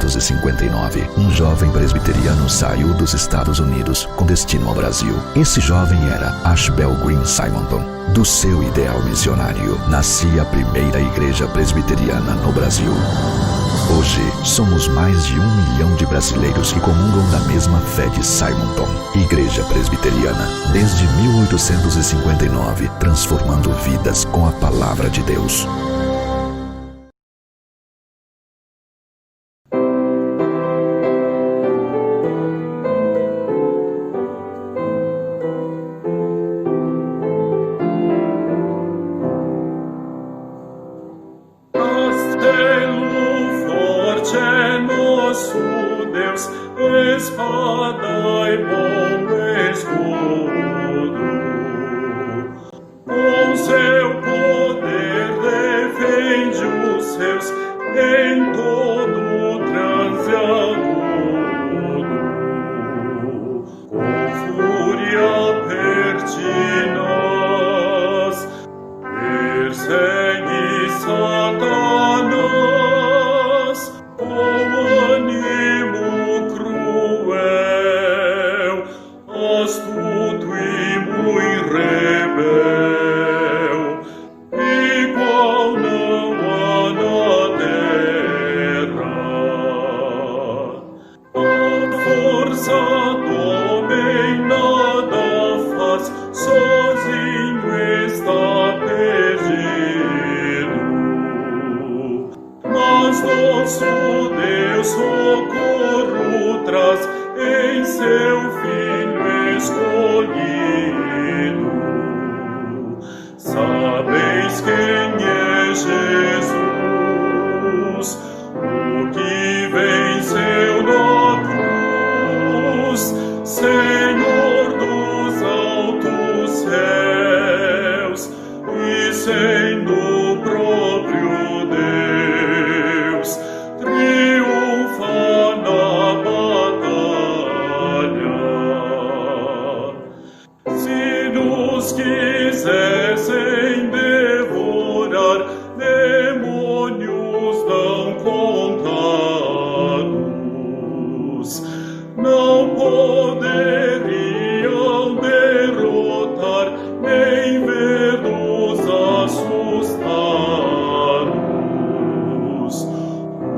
1859, um jovem presbiteriano saiu dos Estados Unidos com destino ao Brasil. Esse jovem era Ashbel Green Simonton. Do seu ideal missionário, nascia a primeira igreja presbiteriana no Brasil. Hoje, somos mais de 1 milhão de brasileiros que comungam da mesma fé de Simonton. Igreja Presbiteriana, desde 1859, transformando vidas com a palavra de Deus. Espada e bom escudo, com seu poder defende os seus em todo transe agudo. Com fúria pertinaz persegue Satanás com ânimo astuto e muito rebel, igual não há na terra. A força do homem nada faz, sozinho está perdido. Mas nosso Deus socorro traz em seu Filho escolhido. Sabeis quem é Jesus, o que venceu na cruz, Senhor dos altos céus, e sendo o próprio Deus, triunfa na batalha. Se nos quisessem devorar, demônios não contados, não poderiam derrotar, nem ver-nos assustados.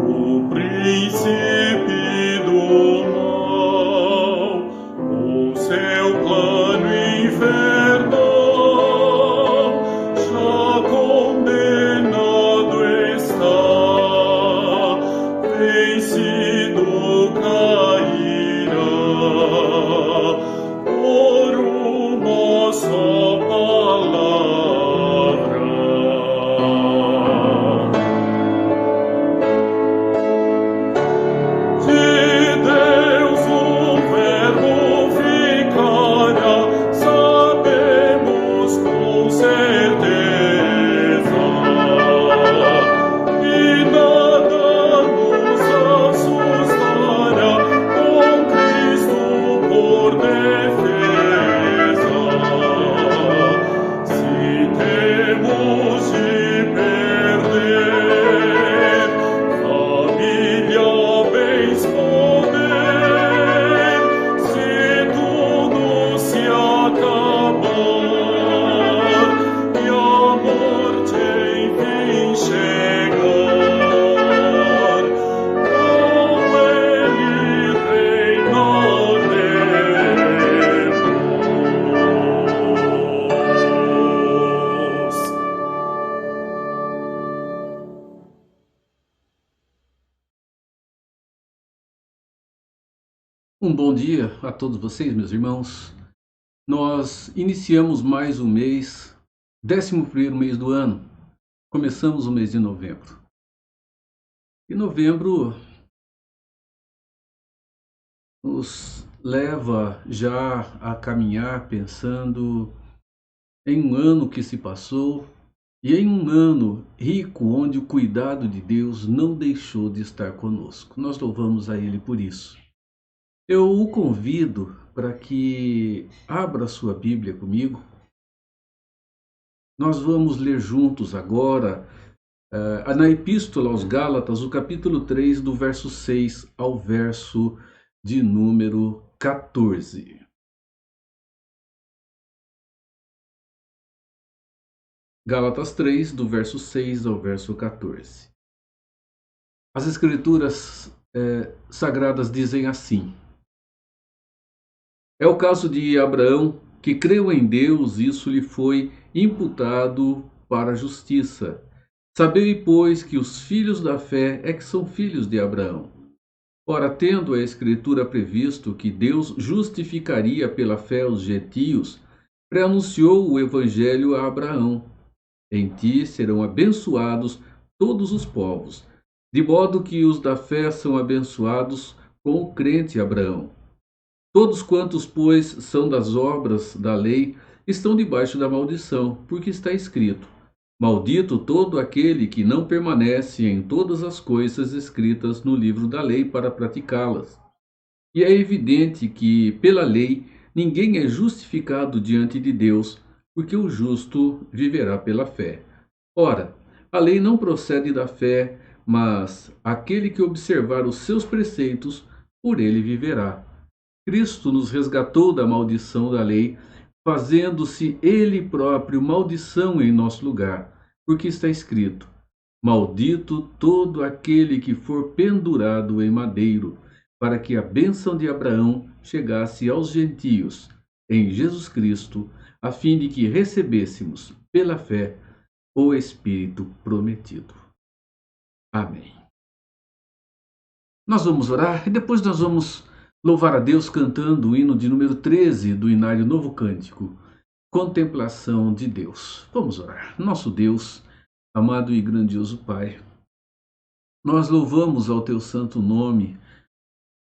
O príncipe do mal, com seu plano infernal, já condenado está, vencido cairá, por uma só palavra. De Deus o Verbo ficará, sabemos com certeza, e nada nos assustará, com Cristo por defesa. Se temos de perder família, bens, poder, se tudo se acabar e a morte enfim chegar, com Ele reinaremos. Um bom dia a todos vocês, meus irmãos. Nós iniciamos mais um mês, 11º mês do ano. Começamos o mês de novembro. E novembro nos leva já a caminhar pensando em um ano que se passou e em um ano rico onde o cuidado de Deus não deixou de estar conosco. Nós louvamos a Ele por isso. Eu o convido para que abra sua Bíblia comigo. Nós vamos ler juntos agora na Epístola aos Gálatas, o capítulo 3, do verso 6 ao verso de número 14. Gálatas 3, do verso 6 ao verso 14. As Escrituras sagradas dizem assim: é o caso de Abraão, que creu em Deus, isso lhe foi imputado para a justiça. Sabei, pois, que os filhos da fé é que são filhos de Abraão. Ora, tendo a Escritura previsto que Deus justificaria pela fé os gentios, preanunciou o Evangelho a Abraão: em ti serão abençoados todos os povos, de modo que os da fé são abençoados com o crente Abraão. Todos quantos, pois, são das obras da lei, estão debaixo da maldição, porque está escrito: maldito todo aquele que não permanece em todas as coisas escritas no livro da lei para praticá-las. E é evidente que, pela lei, ninguém é justificado diante de Deus, porque o justo viverá pela fé. Ora, a lei não procede da fé, mas aquele que observar os seus preceitos, por ele viverá. Cristo nos resgatou da maldição da lei, fazendo-se ele próprio maldição em nosso lugar, porque está escrito: maldito todo aquele que for pendurado em madeiro, para que a bênção de Abraão chegasse aos gentios, em Jesus Cristo, a fim de que recebêssemos, pela fé, o Espírito prometido. Amém. Nós vamos orar e depois nós vamos louvar a Deus cantando o hino de número 13 do Inário Novo Cântico, Contemplação de Deus. Vamos orar. Nosso Deus, amado e grandioso Pai, nós louvamos ao Teu santo nome,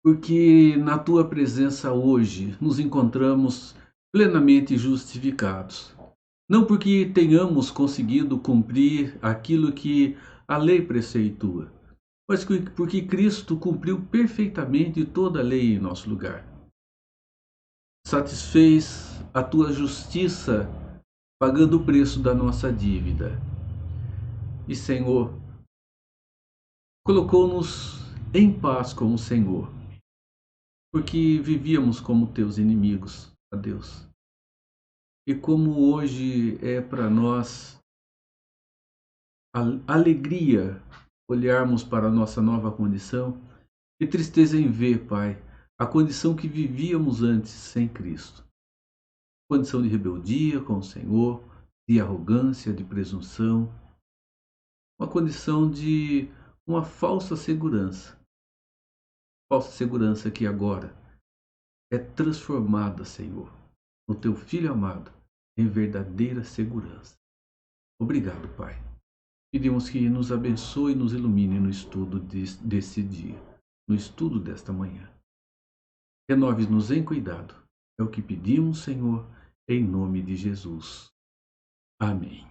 porque na Tua presença hoje nos encontramos plenamente justificados. Não porque tenhamos conseguido cumprir aquilo que a lei preceitua, mas porque Cristo cumpriu perfeitamente toda a lei em nosso lugar. Satisfez a Tua justiça, pagando o preço da nossa dívida. E, Senhor, colocou-nos em paz com o Senhor, porque vivíamos como Teus inimigos, ó Deus. E como hoje é para nós a alegria olharmos para a nossa nova condição, e tristeza em ver, Pai, a condição que vivíamos antes sem Cristo. Condição de rebeldia com o Senhor, de arrogância, de presunção, uma condição de uma falsa segurança que agora é transformada, Senhor, no Teu Filho amado, em verdadeira segurança. Obrigado, Pai. Pedimos que nos abençoe e nos ilumine no estudo desse dia, no estudo desta manhã. Renove-nos em cuidado. É o que pedimos, Senhor, em nome de Jesus. Amém.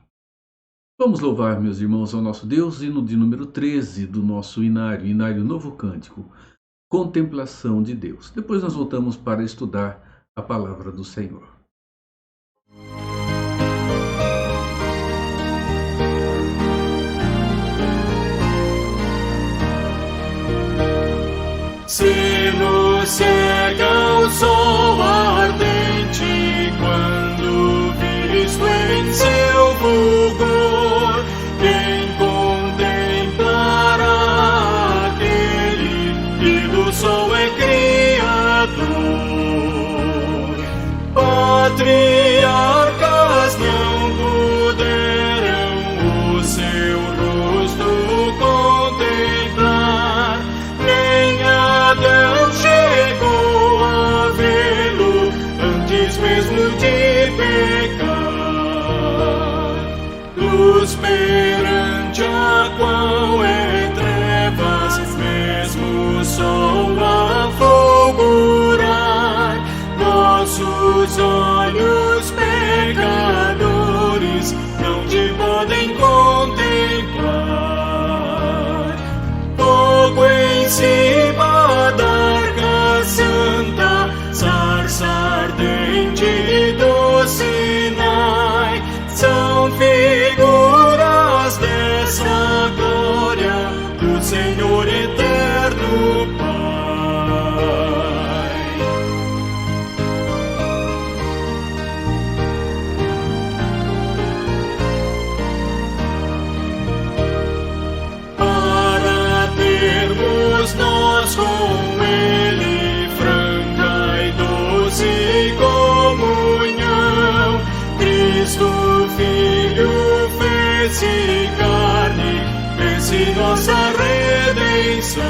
Vamos louvar, meus irmãos, ao nosso Deus, hino de número 13 do nosso Inário Novo Cântico, Contemplação de Deus. Depois nós voltamos para estudar a palavra do Senhor. Se nos cega o sol ardente, quando visto em seu fulgor, quem contemplará aquele que do sol é criador? Patriarcas não puderam o seu rosto contemplar, nem Adão chegou a vê-lo antes mesmo de pecar. Luz perante a qual é trevas, mesmo o sol a fulgurar, nossos olhos pecadores não te podem contemplar. Fogo em cima da arca santa, sarça ardente do Sinai, são figuras dessa Cristo Filho fez-se carne, fez-se nossa redenção,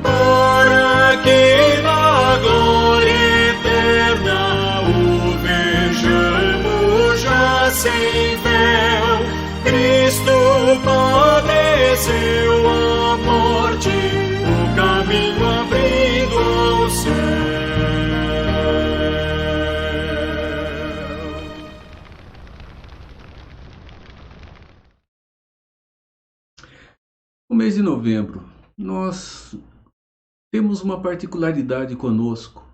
para que na glória eterna o vejamos já sem véu. Cristo padeceu a morte, o caminho abrindo ao céu. O mês de novembro, nós temos uma particularidade conosco.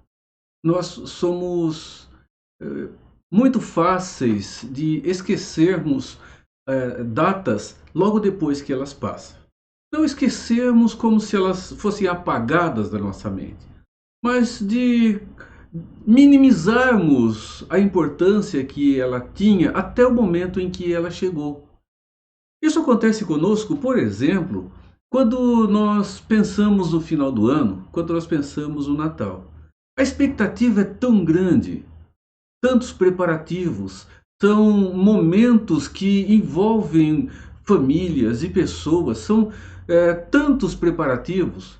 Nós somos muito fáceis de esquecermos datas logo depois que elas passam. Não esquecermos como se elas fossem apagadas da nossa mente, mas de minimizarmos a importância que ela tinha até o momento em que ela chegou. Isso acontece conosco, por exemplo, quando nós pensamos no final do ano, quando nós pensamos no Natal. A expectativa é tão grande, tantos preparativos, são momentos que envolvem famílias e pessoas, são tantos preparativos.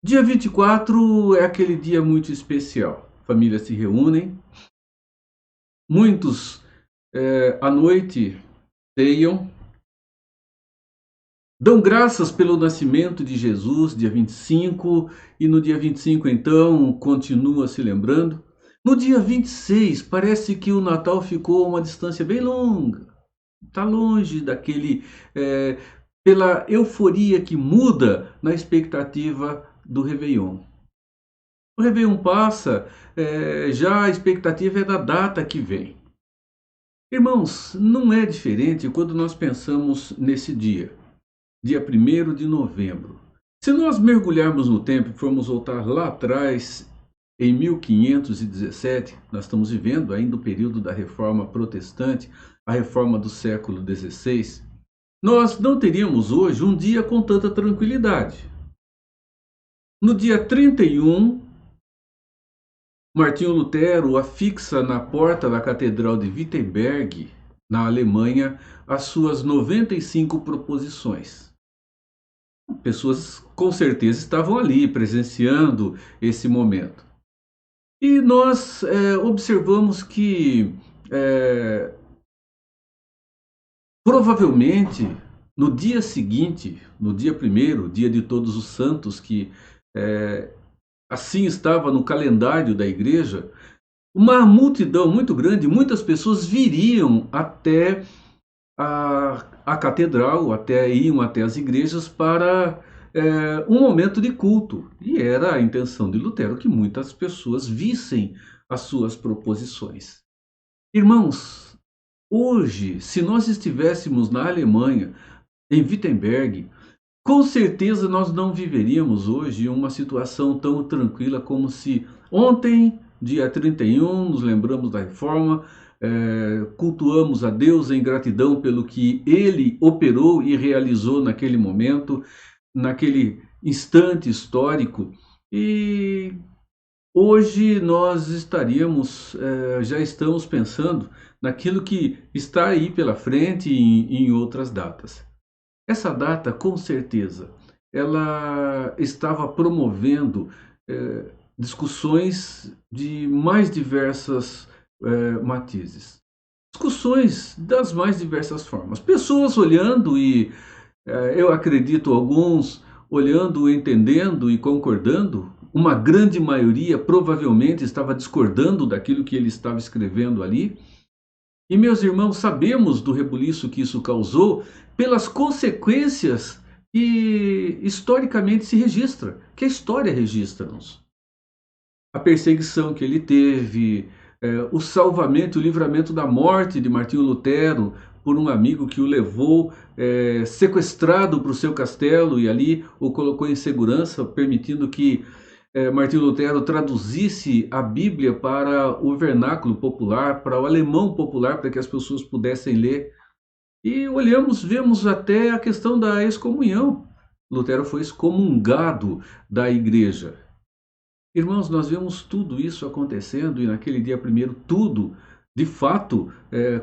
Dia 24 é aquele dia muito especial. Famílias se reúnem, muitos à noite ceiam, dão graças pelo nascimento de Jesus, dia 25, e no dia 25 então continua se lembrando. No dia 26 parece que o Natal ficou a uma distância bem longa, está longe daquele, pela euforia que muda na expectativa do Réveillon. O Réveillon passa, já a expectativa é da data que vem. Irmãos, não é diferente quando nós pensamos nesse dia 1º de novembro. Se nós mergulharmos no tempo e formos voltar lá atrás, em 1517, nós estamos vivendo ainda o período da Reforma Protestante, a Reforma do século XVI, nós não teríamos hoje um dia com tanta tranquilidade. No dia 31, Martinho Lutero afixa na porta da Catedral de Wittenberg, na Alemanha, as suas 95 proposições. Pessoas com certeza estavam ali presenciando esse momento. E nós observamos que provavelmente no dia seguinte, no dia 1º, dia de Todos os Santos, que assim estava no calendário da igreja, uma multidão muito grande, muitas pessoas viriam até a catedral, iam até as igrejas para um momento de culto. E era a intenção de Lutero que muitas pessoas vissem as suas proposições. Irmãos, hoje, se nós estivéssemos na Alemanha, em Wittenberg, com certeza nós não viveríamos hoje uma situação tão tranquila como se ontem, dia 31, nos lembramos da Reforma, cultuamos a Deus em gratidão pelo que Ele operou e realizou naquele momento, naquele instante histórico. E hoje nós já estamos pensando naquilo que está aí pela frente e em outras datas. Essa data, com certeza, ela estava promovendo discussões de mais diversas matizes. Discussões das mais diversas formas. Pessoas olhando e, eu acredito, alguns olhando, entendendo e concordando. Uma grande maioria provavelmente estava discordando daquilo que ele estava escrevendo ali. E, meus irmãos, sabemos do rebuliço que isso causou pelas consequências que historicamente se registra, que a história registra-nos. A perseguição que ele teve, o salvamento, o livramento da morte de Martinho Lutero por um amigo que o levou sequestrado para o seu castelo e ali o colocou em segurança, permitindo que Martinho Lutero traduzisse a Bíblia para o vernáculo popular, para o alemão popular, para que as pessoas pudessem ler. E vemos até a questão da excomunhão. Lutero foi excomungado da igreja. Irmãos, nós vemos tudo isso acontecendo e naquele dia 1º tudo de fato,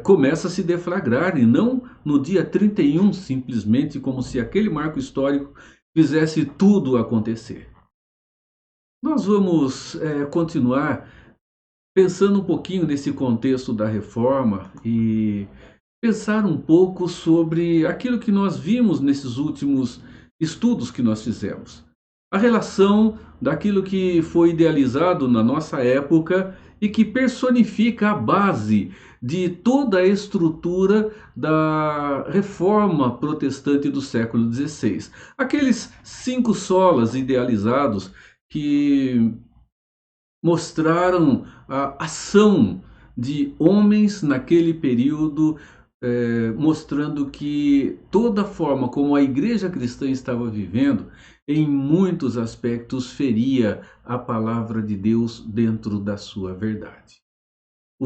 começa a se deflagrar, e não no dia 31 simplesmente como se aquele marco histórico fizesse tudo acontecer. Nós vamos continuar pensando um pouquinho nesse contexto da reforma e pensar um pouco sobre aquilo que nós vimos nesses últimos estudos que nós fizemos. A relação daquilo que foi idealizado na nossa época e que personifica a base de toda a estrutura da reforma protestante do século XVI. Aqueles 5 solas idealizados que mostraram a ação de homens naquele período, mostrando que toda a forma como a igreja cristã estava vivendo, em muitos aspectos feria a palavra de Deus dentro da sua verdade.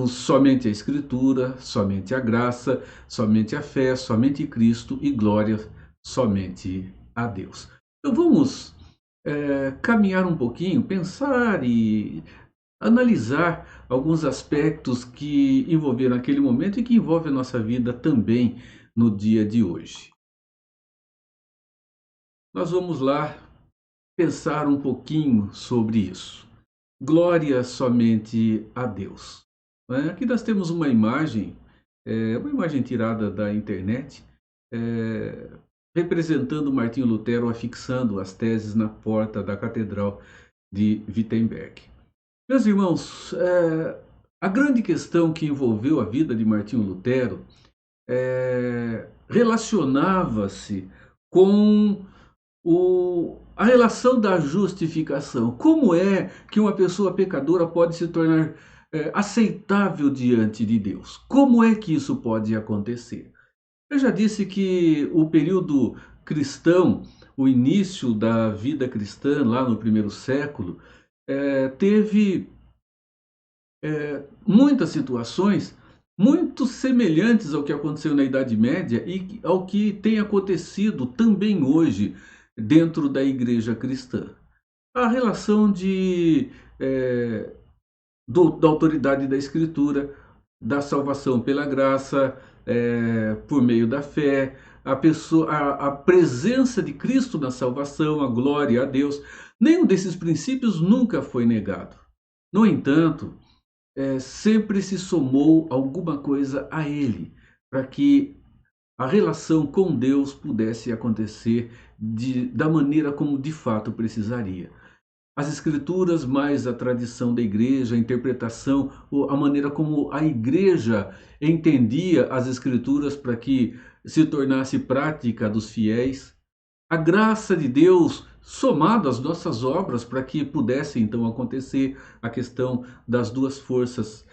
Somente a Escritura, somente a graça, somente a fé, somente Cristo e glória somente a Deus. Então vamos caminhar um pouquinho, pensar e analisar alguns aspectos que envolveram aquele momento e que envolvem a nossa vida também no dia de hoje. Nós vamos lá pensar um pouquinho sobre isso. Glória somente a Deus. Aqui nós temos uma imagem tirada da internet, representando Martinho Lutero afixando as teses na porta da Catedral de Wittenberg. Meus irmãos, a grande questão que envolveu a vida de Martinho Lutero relacionava-se com a relação da justificação. Como é que uma pessoa pecadora pode se tornar aceitável diante de Deus? Como é que isso pode acontecer? Eu já disse que o período cristão, o início da vida cristã lá no primeiro século, teve muitas situações muito semelhantes ao que aconteceu na Idade Média e ao que tem acontecido também hoje dentro da igreja cristã. A relação da autoridade da Escritura, da salvação pela graça, por meio da fé, a presença de Cristo na salvação, a glória a Deus. Nenhum desses princípios nunca foi negado. No entanto, sempre se somou alguma coisa a ele, para que a relação com Deus pudesse acontecer da maneira como de fato precisaria. As escrituras, mais a tradição da igreja, a interpretação, a maneira como a igreja entendia as escrituras para que se tornasse prática dos fiéis, a graça de Deus somado às nossas obras para que pudesse então acontecer a questão das duas forças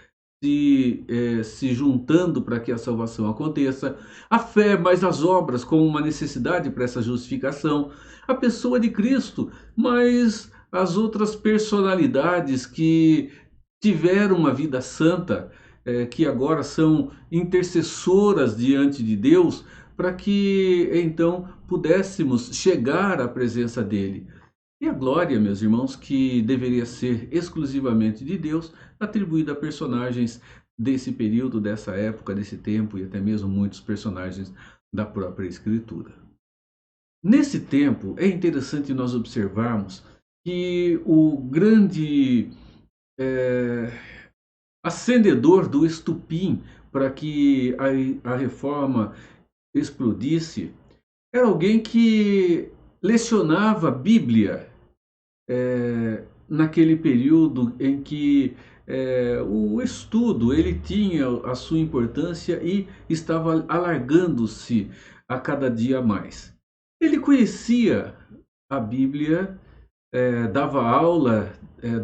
se juntando para que a salvação aconteça, a fé mais as obras como uma necessidade para essa justificação, a pessoa de Cristo, mas as outras personalidades que tiveram uma vida santa, que agora são intercessoras diante de Deus, para que então pudéssemos chegar à presença dele. E a glória, meus irmãos, que deveria ser exclusivamente de Deus, atribuída a personagens desse período, dessa época, desse tempo e até mesmo muitos personagens da própria Escritura. Nesse tempo, é interessante nós observarmos que o grande acendedor do estupim para que a reforma explodisse era alguém que lecionava a Bíblia naquele período em que o estudo ele tinha a sua importância e estava alargando-se a cada dia mais. Ele conhecia a Bíblia, dava aula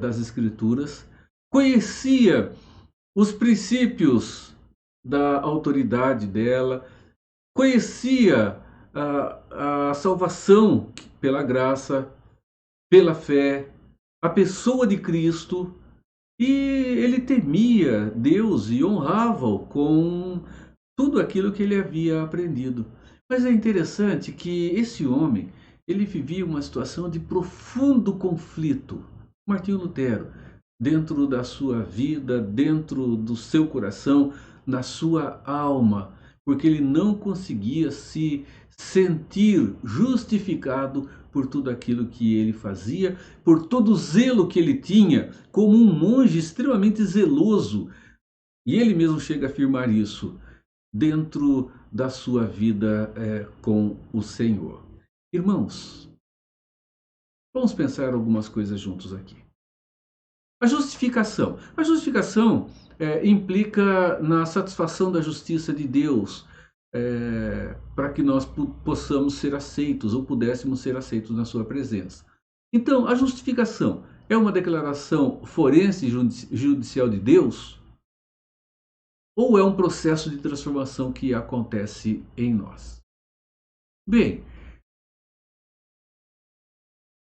das Escrituras, conhecia os princípios da autoridade dela, conhecia a salvação pela graça, pela fé, a pessoa de Cristo, e ele temia Deus e honrava-o com tudo aquilo que ele havia aprendido. Mas é interessante que esse homem, ele vivia uma situação de profundo conflito. Martinho Lutero dentro da sua vida, dentro do seu coração, na sua alma, porque ele não conseguia se sentir justificado por tudo aquilo que ele fazia, por todo o zelo que ele tinha, como um monge extremamente zeloso. E ele mesmo chega a afirmar isso dentro da sua vida com o Senhor. Irmãos, vamos pensar algumas coisas juntos aqui. A justificação. A justificação implica na satisfação da justiça de Deus, para que nós possamos ser aceitos ou pudéssemos ser aceitos na sua presença. Então, a justificação é uma declaração forense e judicial de Deus? Ou é um processo de transformação que acontece em nós? Bem,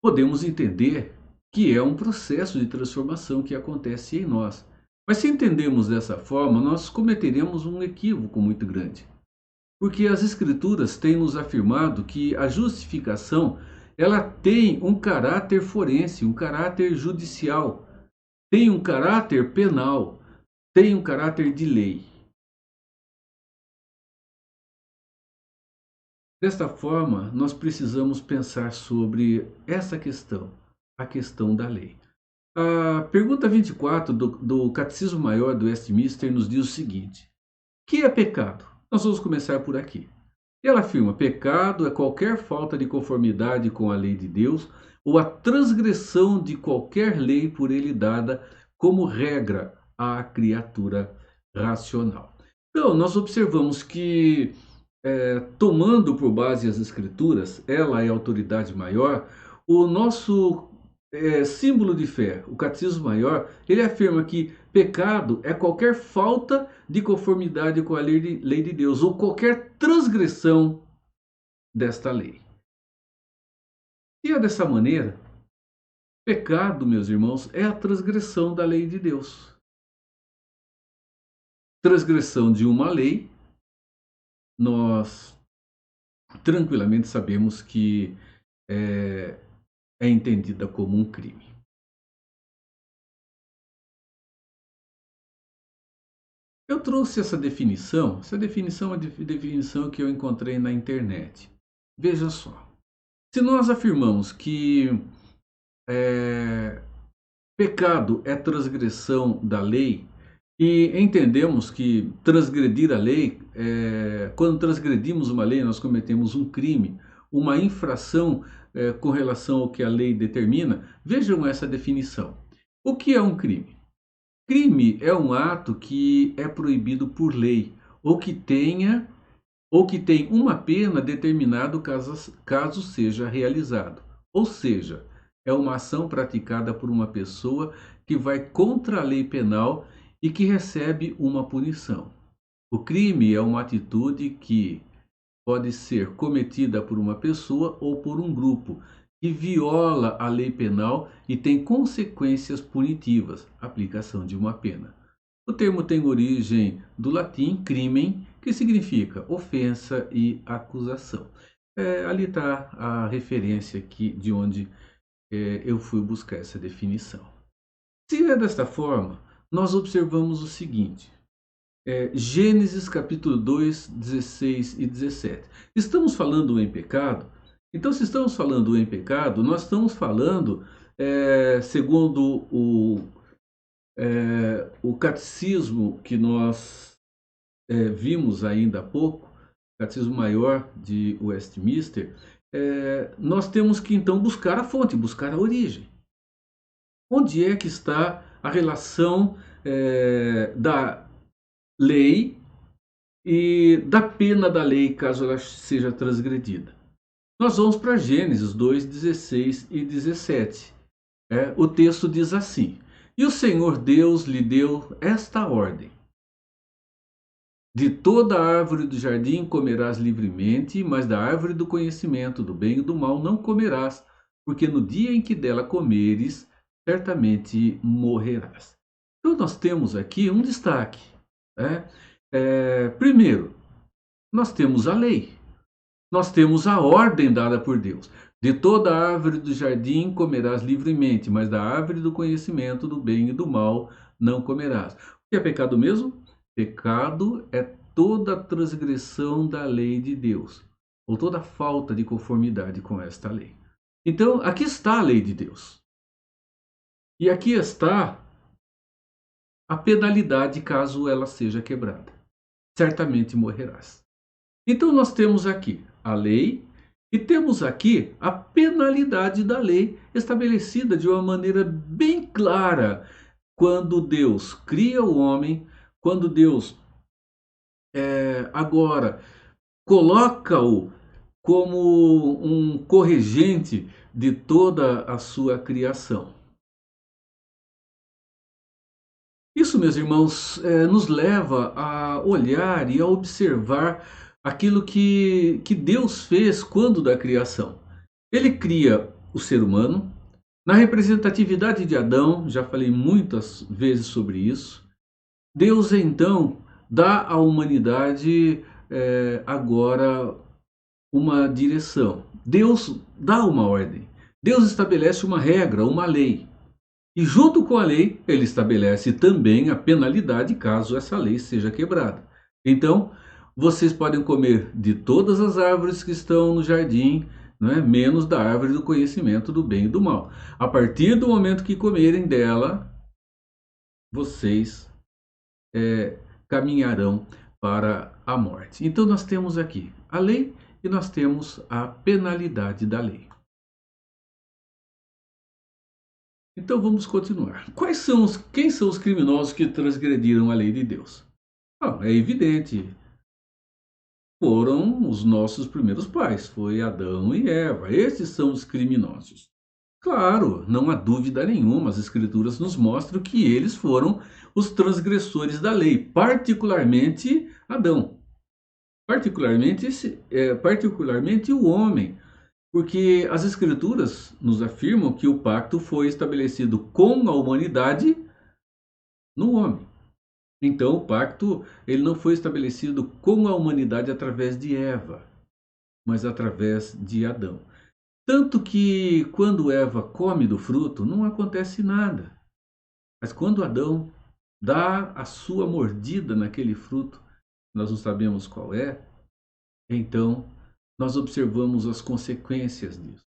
podemos entender que é um processo de transformação que acontece em nós. Mas se entendemos dessa forma, nós cometeremos um equívoco muito grande. Porque as Escrituras têm nos afirmado que a justificação, ela tem um caráter forense, um caráter judicial, tem um caráter penal, tem um caráter de lei. Desta forma, nós precisamos pensar sobre essa questão, a questão da lei. A pergunta 24 do Catecismo Maior do Westminster nos diz o seguinte: que é pecado? Nós vamos começar por aqui. Ela afirma: pecado é qualquer falta de conformidade com a lei de Deus ou a transgressão de qualquer lei por ele dada como regra à criatura racional. Então, nós observamos que, tomando por base as Escrituras, ela é a autoridade maior, o nosso símbolo de fé, o Catecismo Maior, ele afirma que pecado é qualquer falta de conformidade com a lei de Deus ou qualquer transgressão desta lei. E é dessa maneira, pecado, meus irmãos, é a transgressão da lei de Deus. Transgressão de uma lei, nós tranquilamente sabemos que é entendida como um crime. Eu trouxe essa definição é uma definição que eu encontrei na internet. Veja só, se nós afirmamos que pecado é transgressão da lei, e entendemos que transgredir a lei, quando transgredimos uma lei, nós cometemos um crime, uma infração com relação ao que a lei determina. Vejam essa definição. O que é um crime? Crime é um ato que é proibido por lei, ou que tem uma pena determinada caso seja realizado. Ou seja, é uma ação praticada por uma pessoa que vai contra a lei penal e que recebe uma punição. O crime é uma atitude que pode ser cometida por uma pessoa ou por um grupo que viola a lei penal e tem consequências punitivas, aplicação de uma pena. O termo tem origem do latim crimen, que significa ofensa e acusação. Ali está a referência aqui de onde eu fui buscar essa definição. Se é desta forma, nós observamos o seguinte: Gênesis capítulo 2, 16 e 17. Estamos falando em pecado. Então, se estamos falando em pecado, nós estamos falando, segundo o catecismo que nós vimos ainda há pouco, Catecismo Maior de Westminster, nós temos que então buscar a fonte, buscar a origem. Onde é que está a relação da lei e da pena da lei, caso ela seja transgredida? Nós vamos para Gênesis 2, 16 e 17. O texto diz assim: e o Senhor Deus lhe deu esta ordem: de toda a árvore do jardim comerás livremente, mas da árvore do conhecimento do bem e do mal não comerás, porque no dia em que dela comeres, certamente morrerás. Então nós temos aqui um destaque. Primeiro, nós temos a lei. Nós temos a ordem dada por Deus. De toda árvore do jardim comerás livremente, mas da árvore do conhecimento do bem e do mal não comerás. O que é pecado mesmo? Pecado é toda transgressão da lei de Deus, ou toda falta de conformidade com esta lei. Então, aqui está a lei de Deus. E aqui está a penalidade caso ela seja quebrada. Certamente morrerás. Então, nós temos aqui a lei e temos aqui a penalidade da lei estabelecida de uma maneira bem clara. Quando Deus cria o homem, quando Deus agora coloca-o como um corregente de toda a sua criação. Isso, meus irmãos, nos leva a olhar e a observar aquilo que Deus fez quando da criação. Ele cria o ser humano, na representatividade de Adão, já falei muitas vezes sobre isso. Deus então dá à humanidade agora uma direção. Deus dá uma ordem. Deus estabelece uma regra, uma lei. E junto com a lei, ele estabelece também a penalidade caso essa lei seja quebrada. Então, vocês podem comer de todas as árvores que estão no jardim, menos da árvore do conhecimento do bem e do mal. A partir do momento que comerem dela, vocês caminharão para a morte. Então, nós temos aqui a lei e nós temos a penalidade da lei. Então vamos continuar. Quem são os criminosos que transgrediram a lei de Deus? É evidente. Foram os nossos primeiros pais, foi Adão e Eva. Esses são os criminosos. Claro, não há dúvida nenhuma, as Escrituras nos mostram que eles foram os transgressores da lei, particularmente Adão. Particularmente o homem. Porque as Escrituras nos afirmam que o pacto foi estabelecido com a humanidade no homem. Então, o pacto ele não foi estabelecido com a humanidade através de Eva, mas através de Adão. Tanto que quando Eva come do fruto, não acontece nada. Mas quando Adão dá a sua mordida naquele fruto, nós não sabemos qual é, então nós observamos as consequências disso.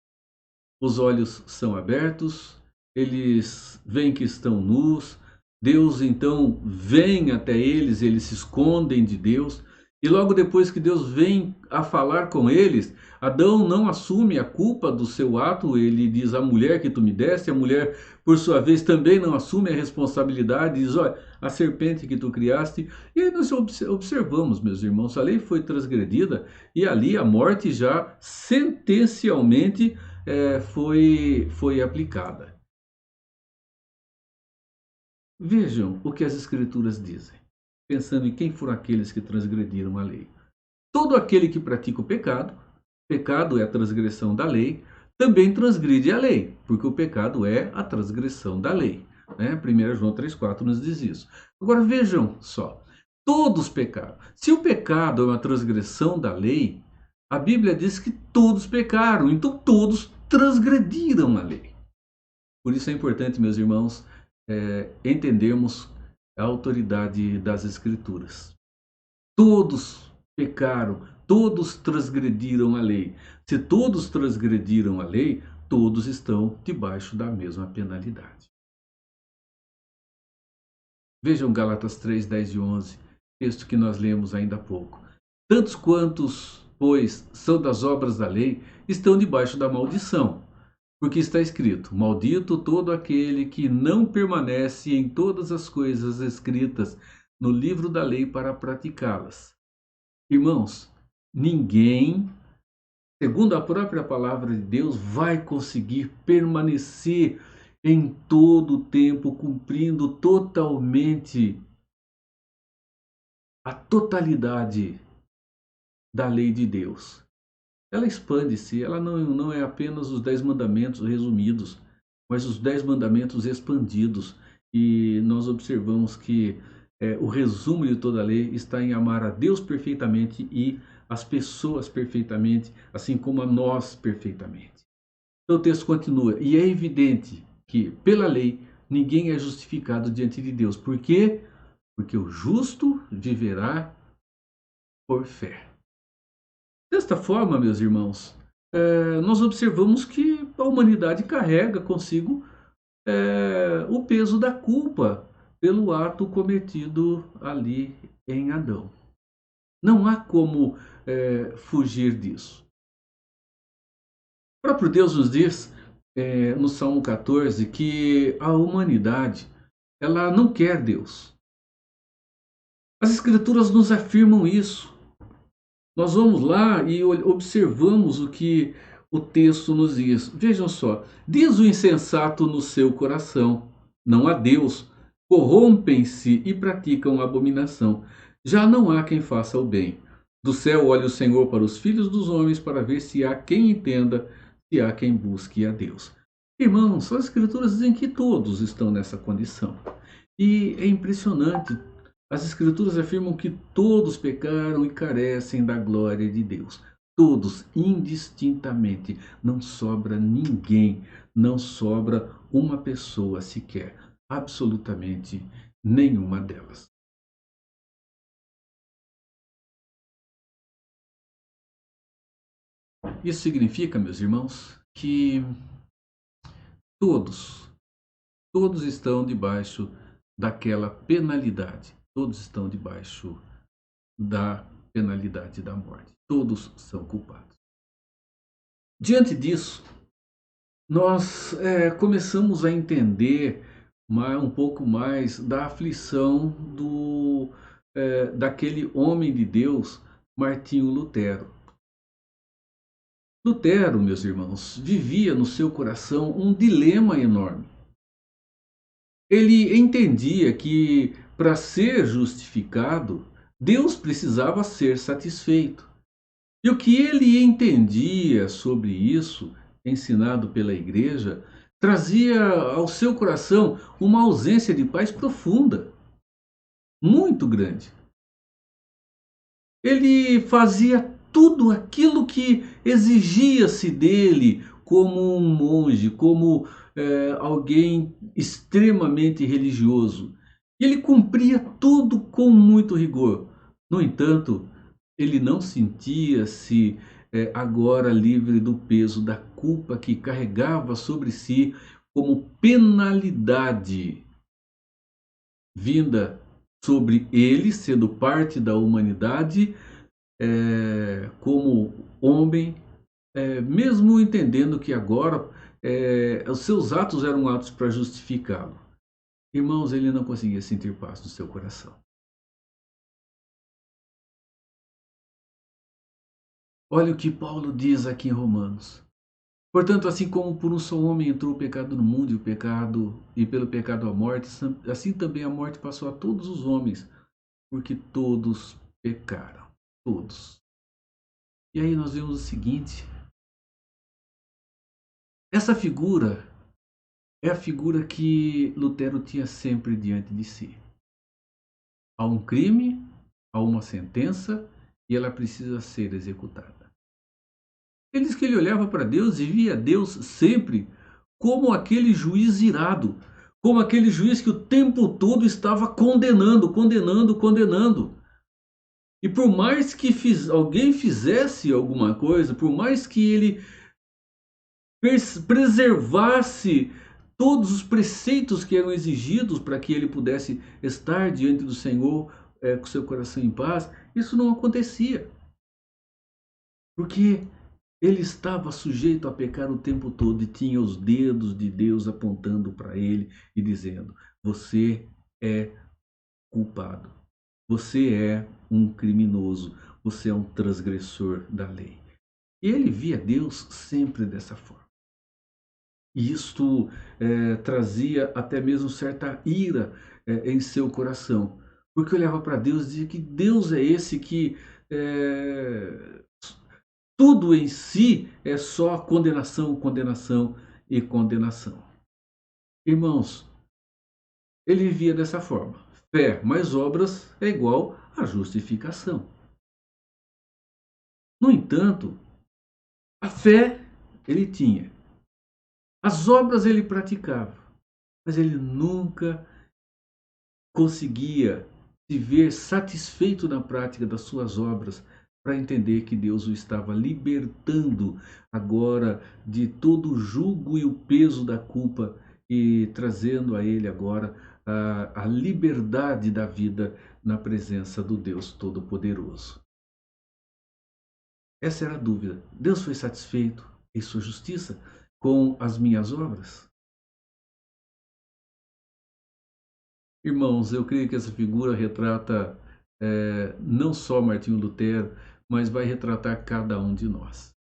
Os olhos são abertos, eles veem que estão nus, Deus então vem até eles, eles se escondem de Deus, e logo depois que Deus vem a falar com eles, Adão não assume a culpa do seu ato, ele diz: a mulher que tu me deste, a mulher por sua vez também não assume a responsabilidade, diz: olha, a serpente que tu criaste. E aí nós observamos, meus irmãos, a lei foi transgredida e ali a morte já sentencialmente foi aplicada. Vejam o que as Escrituras dizem, pensando em quem foram aqueles que transgrediram a lei. Todo aquele que pratica o pecado é a transgressão da lei, também transgride a lei, porque o pecado é a transgressão da lei. 1 João 3,4 nos diz isso. Agora vejam só, todos pecaram. Se o pecado é uma transgressão da lei, a Bíblia diz que todos pecaram, então todos transgrediram a lei. Por isso é importante, meus irmãos, entendermos a autoridade das Escrituras. Todos pecaram, todos transgrediram a lei. Se todos transgrediram a lei, todos estão debaixo da mesma penalidade. Vejam Gálatas 3, 10 e 11, texto que nós lemos ainda há pouco. Tantos quantos, pois, são das obras da lei, estão debaixo da maldição. Porque está escrito: maldito todo aquele que não permanece em todas as coisas escritas no livro da lei para praticá-las. Irmãos, ninguém, segundo a própria palavra de Deus, vai conseguir permanecer em todo o tempo, cumprindo totalmente a totalidade da lei de Deus. Ela expande-se, ela não é apenas os 10 mandamentos resumidos, mas os 10 mandamentos expandidos. E nós observamos que o resumo de toda a lei está em amar a Deus perfeitamente e as pessoas perfeitamente, assim como a nós perfeitamente. Então o texto continua, e é evidente que, pela lei, ninguém é justificado diante de Deus. Por quê? Porque o justo viverá por fé. Desta forma, meus irmãos, nós observamos que a humanidade carrega consigo o peso da culpa pelo ato cometido ali em Adão. Não há como fugir disso. O próprio Deus nos diz, no Salmo 14, que a humanidade ela não quer Deus. As Escrituras nos afirmam isso. Nós vamos lá e observamos o que o texto nos diz. Vejam só, diz o insensato no seu coração, não há Deus, corrompem-se e praticam abominação. Já não há quem faça o bem. Do céu olha o Senhor para os filhos dos homens para ver se há quem entenda, se há quem busque a Deus. Irmãos, as Escrituras dizem que todos estão nessa condição. E é impressionante. As Escrituras afirmam que todos pecaram e carecem da glória de Deus. Todos, indistintamente. Não sobra ninguém, não sobra uma pessoa sequer. Absolutamente nenhuma delas. Isso significa, meus irmãos, que todos estão debaixo daquela penalidade. Todos estão debaixo da penalidade da morte. Todos são culpados. Diante disso, nós começamos a entender um pouco mais da aflição daquele homem de Deus, Martinho Lutero. Lutero, meus irmãos, vivia no seu coração um dilema enorme. Ele entendia que, para ser justificado, Deus precisava ser satisfeito. E o que ele entendia sobre isso, ensinado pela igreja, trazia ao seu coração uma ausência de paz profunda, muito grande. Ele fazia tudo aquilo que exigia-se dele como um monge, como alguém extremamente religioso. Ele cumpria tudo com muito rigor. No entanto, ele não sentia-se agora livre do peso da culpa que carregava sobre si como penalidade vinda sobre ele, sendo parte da humanidade, como homem, mesmo entendendo que agora os seus atos eram atos para justificá-lo. Irmãos, ele não conseguia sentir paz no seu coração. Olha o que Paulo diz aqui em Romanos. Portanto, assim como por um só homem entrou o pecado no mundo, e pelo pecado a morte, assim também a morte passou a todos os homens, porque todos pecaram. Todos. E aí nós vemos o seguinte. Essa figura é a figura que Lutero tinha sempre diante de si. Há um crime, há uma sentença, e ela precisa ser executada. Ele diz que ele olhava para Deus e via Deus sempre como aquele juiz irado, como aquele juiz que o tempo todo estava condenando. E por mais que alguém fizesse alguma coisa, por mais que ele preservasse todos os preceitos que eram exigidos para que ele pudesse estar diante do Senhor com seu coração em paz, isso não acontecia. Porque ele estava sujeito a pecar o tempo todo e tinha os dedos de Deus apontando para ele e dizendo: você é culpado, você é um criminoso, você é um transgressor da lei. E ele via Deus sempre dessa forma. E isto trazia até mesmo certa ira em seu coração, porque olhava para Deus e dizia que Deus é esse que tudo em si é só condenação, condenação e condenação. Irmãos, ele vivia dessa forma. Fé mais obras é igual a justificação. No entanto, a fé ele tinha. As obras ele praticava, mas ele nunca conseguia se ver satisfeito na prática das suas obras para entender que Deus o estava libertando agora de todo o jugo e o peso da culpa e trazendo a ele agora a liberdade da vida na presença do Deus Todo-Poderoso. Essa era a dúvida. Deus foi satisfeito em sua justiça com as minhas obras? Irmãos, eu creio que essa figura retrata não só Martinho Lutero, mas vai retratar cada um de nós.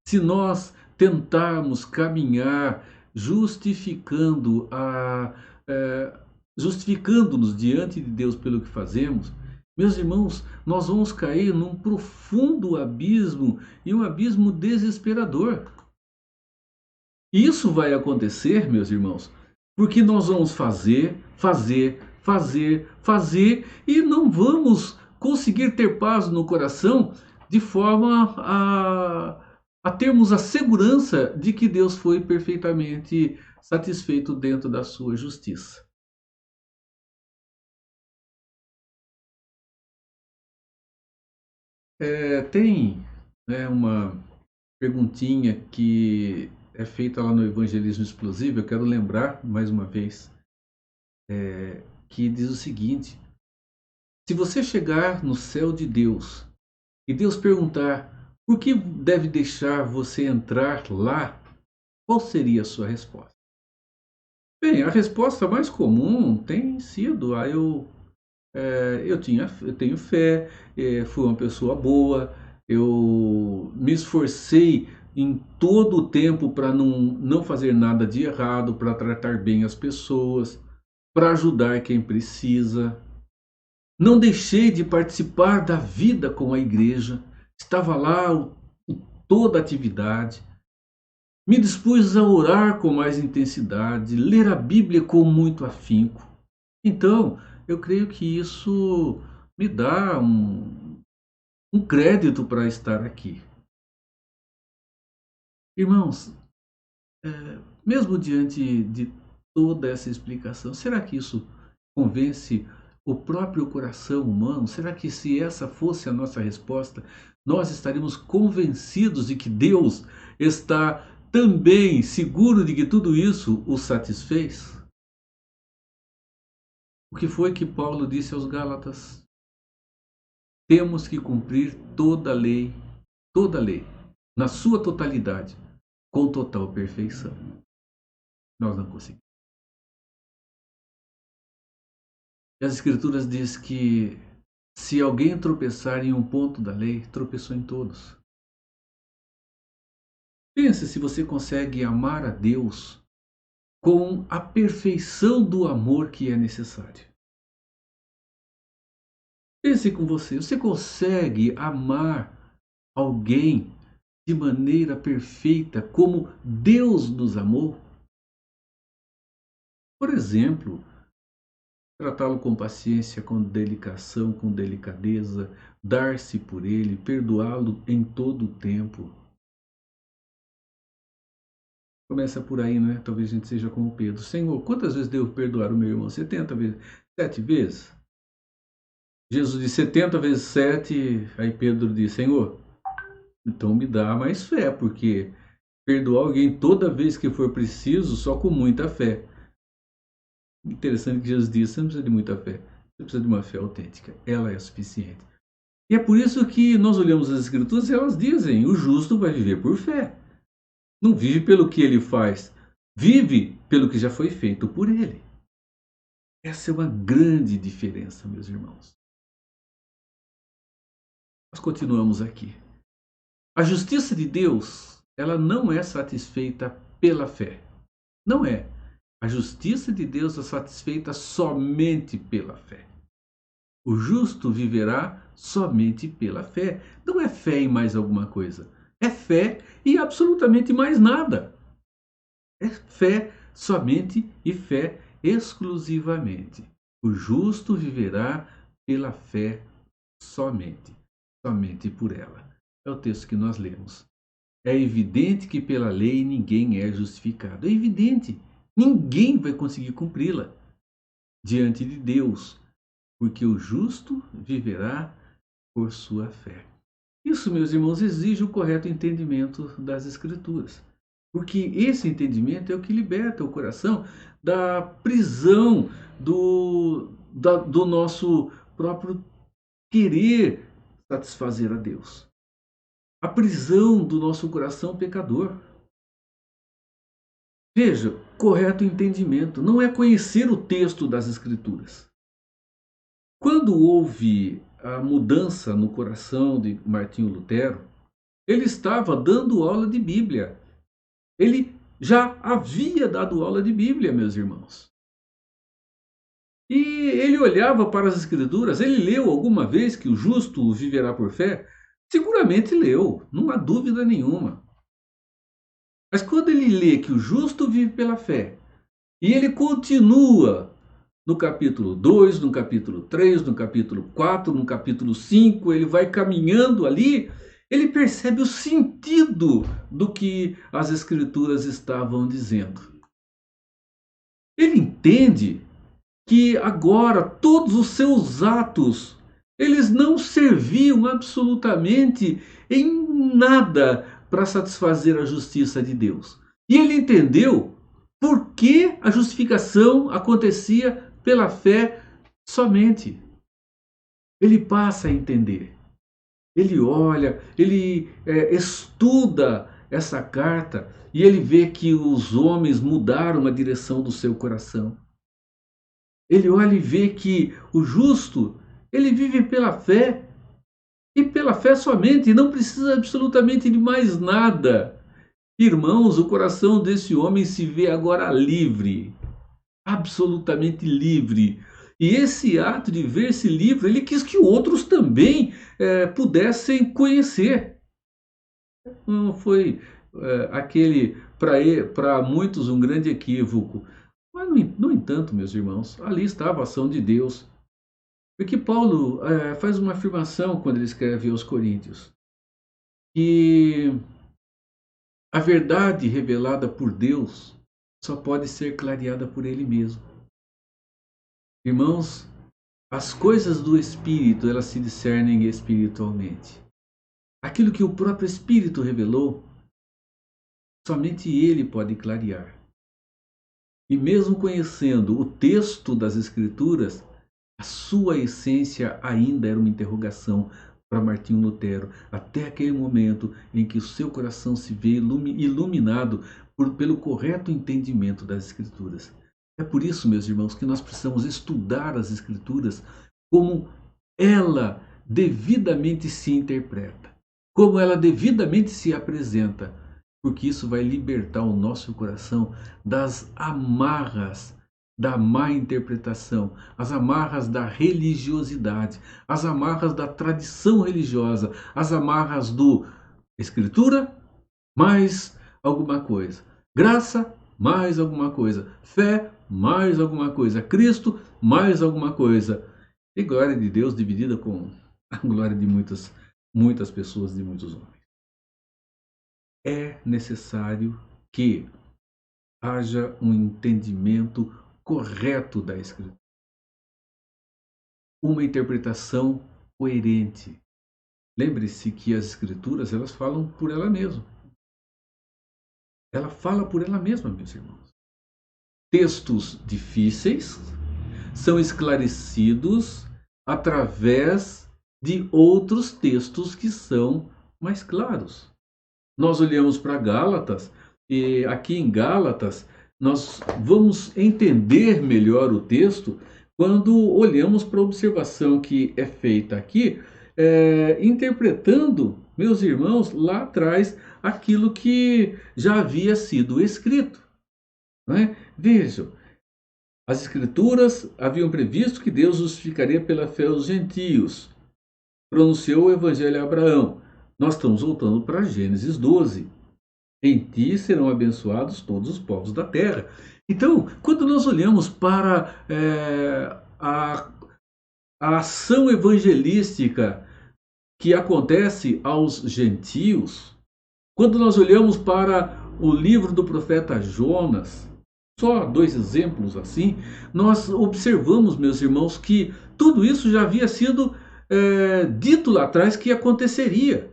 Se nós tentarmos caminhar justificando justificando-nos diante de Deus pelo que fazemos, meus irmãos, nós vamos cair num profundo abismo e um abismo desesperador. Isso vai acontecer, meus irmãos, porque nós vamos fazer e não vamos conseguir ter paz no coração de forma a termos a segurança de que Deus foi perfeitamente satisfeito dentro da sua justiça. Tem uma perguntinha que é feita lá no Evangelismo Explosivo, eu quero lembrar mais uma vez, que diz o seguinte: se você chegar no céu de Deus e Deus perguntar por que deve deixar você entrar lá, qual seria a sua resposta? Bem, a resposta mais comum tem sido: eu tenho fé, fui uma pessoa boa, eu me esforcei em todo o tempo para não fazer nada de errado, para tratar bem as pessoas, para ajudar quem precisa. Não deixei de participar da vida com a igreja, estava lá toda a atividade. Me dispus a orar com mais intensidade, ler a Bíblia com muito afinco. Então, eu creio que isso me dá um crédito para estar aqui. Irmãos, mesmo diante de toda essa explicação, será que isso convence o próprio coração humano? Será que se essa fosse a nossa resposta, nós estaríamos convencidos de que Deus está também seguro de que tudo isso o satisfez? O que foi que Paulo disse aos Gálatas? Temos que cumprir toda a lei, na sua totalidade, com total perfeição. Nós não conseguimos. E as Escrituras diz que se alguém tropeçar em um ponto da lei, tropeçou em todos. Pense se você consegue amar a Deus com a perfeição do amor que é necessário. Pense com você, você consegue amar alguém de maneira perfeita como Deus nos amou? Por exemplo, tratá-lo com paciência, com dedicação, com delicadeza, dar-se por ele, perdoá-lo em todo o tempo. Começa por aí, não é? Talvez a gente seja como Pedro. Senhor, quantas vezes devo perdoar o meu irmão? 70 vezes? 7 vezes? Jesus disse 70 vezes 7, aí Pedro disse, Senhor, então me dá mais fé, porque perdoar alguém toda vez que for preciso, só com muita fé. Interessante que Jesus disse, você não precisa de muita fé, você precisa de uma fé autêntica, ela é suficiente. E é por isso que nós olhamos as Escrituras e elas dizem, o justo vai viver por fé. Não vive pelo que ele faz, vive pelo que já foi feito por ele. Essa é uma grande diferença, meus irmãos. Nós continuamos aqui. A justiça de Deus, ela não é satisfeita pela fé. Não é. A justiça de Deus é satisfeita somente pela fé. O justo viverá somente pela fé. Não é fé em mais alguma coisa. É fé e absolutamente mais nada. É fé somente e fé exclusivamente. O justo viverá pela fé somente. Somente por ela. É o texto que nós lemos. é evidente que pela lei ninguém é justificado. É evidente. Ninguém vai conseguir cumpri-la diante de Deus, porque o justo viverá por sua fé. Isso, meus irmãos, exige o correto entendimento das Escrituras, porque esse entendimento é o que liberta o coração da prisão do nosso próprio querer satisfazer a Deus, a prisão do nosso coração pecador. Veja, correto entendimento não é conhecer o texto das Escrituras. Quando houve a mudança no coração de Martinho Lutero, ele estava dando aula de Bíblia. Ele já havia dado aula de Bíblia, meus irmãos. E ele olhava para as Escrituras, ele leu alguma vez que o justo viverá por fé? Seguramente leu, não há dúvida nenhuma. Mas quando ele lê que o justo vive pela fé, e ele continua no capítulo 2, no capítulo 3, no capítulo 4, no capítulo 5, ele vai caminhando ali, ele percebe o sentido do que as Escrituras estavam dizendo. Ele entende que agora todos os seus atos, eles não serviam absolutamente em nada para satisfazer a justiça de Deus. E ele entendeu por que a justificação acontecia pela fé somente. Ele passa a entender. Ele olha, ele estuda essa carta e ele vê que os homens mudaram a direção do seu coração. Ele olha e vê que o justo, ele vive pela fé, e pela fé somente, e não precisa absolutamente de mais nada. Irmãos, o coração desse homem se vê agora livre, absolutamente livre. E esse ato de ver-se livre, ele quis que outros também pudessem conhecer. Não foi aquele, para muitos, um grande equívoco. Mas, no entanto, meus irmãos, ali estava a ação de Deus. Porque Paulo faz uma afirmação quando ele escreve aos Coríntios, que a verdade revelada por Deus só pode ser clareada por Ele mesmo. Irmãos, as coisas do Espírito, elas se discernem espiritualmente. Aquilo que o próprio Espírito revelou, somente Ele pode clarear. E mesmo conhecendo o texto das Escrituras, a sua essência ainda era uma interrogação para Martinho Lutero, até aquele momento em que o seu coração se vê iluminado pelo correto entendimento das Escrituras. É por isso, meus irmãos, que nós precisamos estudar as Escrituras como ela devidamente se interpreta, como ela devidamente se apresenta, porque isso vai libertar o nosso coração das amarras da má interpretação, as amarras da religiosidade, as amarras da tradição religiosa, as amarras do Escritura mais alguma coisa, graça mais alguma coisa, fé mais alguma coisa, Cristo mais alguma coisa, e glória de Deus dividida com a glória de muitas pessoas, de muitos homens. É necessário que haja um entendimento correto da Escritura, uma interpretação coerente. Lembre-se que as Escrituras, elas falam por ela mesma. Ela fala por ela mesma, meus irmãos. Textos difíceis são esclarecidos através de outros textos que são mais claros. Nós olhamos para Gálatas, e aqui em Gálatas nós vamos entender melhor o texto quando olhamos para a observação que é feita aqui, interpretando, meus irmãos, lá atrás, aquilo que já havia sido escrito. Não é? Vejam, as Escrituras haviam previsto que Deus justificaria pela fé os gentios. Pronunciou o Evangelho a Abraão. Nós estamos voltando para Gênesis 12. Em ti serão abençoados todos os povos da terra. Então, quando nós olhamos para a ação evangelística que acontece aos gentios, Quando nós olhamos para o livro do profeta Jonas, só 2 exemplos assim, nós observamos, meus irmãos, que tudo isso já havia sido dito lá atrás que aconteceria.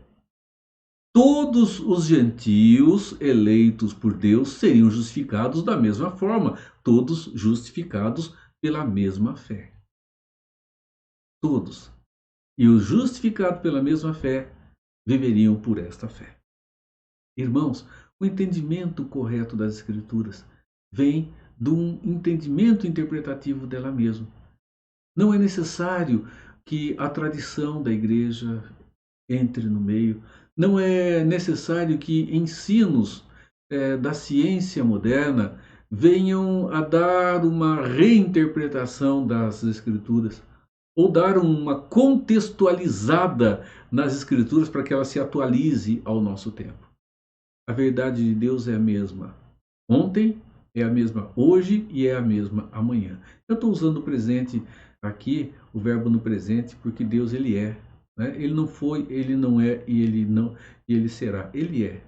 Todos os gentios eleitos por Deus seriam justificados da mesma forma, todos justificados pela mesma fé. Todos. E os justificados pela mesma fé viveriam por esta fé. Irmãos, o entendimento correto das Escrituras vem de um entendimento interpretativo dela mesma. Não é necessário que a tradição da igreja entre no meio, não é necessário que ensinos da ciência moderna venham a dar uma reinterpretação das Escrituras ou dar uma contextualizada nas Escrituras para que ela se atualize ao nosso tempo. A verdade de Deus é a mesma ontem, é a mesma hoje e é a mesma amanhã. Eu estou usando o presente aqui, o verbo no presente, porque Deus ele é. Né? Ele não foi, ele não é e ele será. Ele é.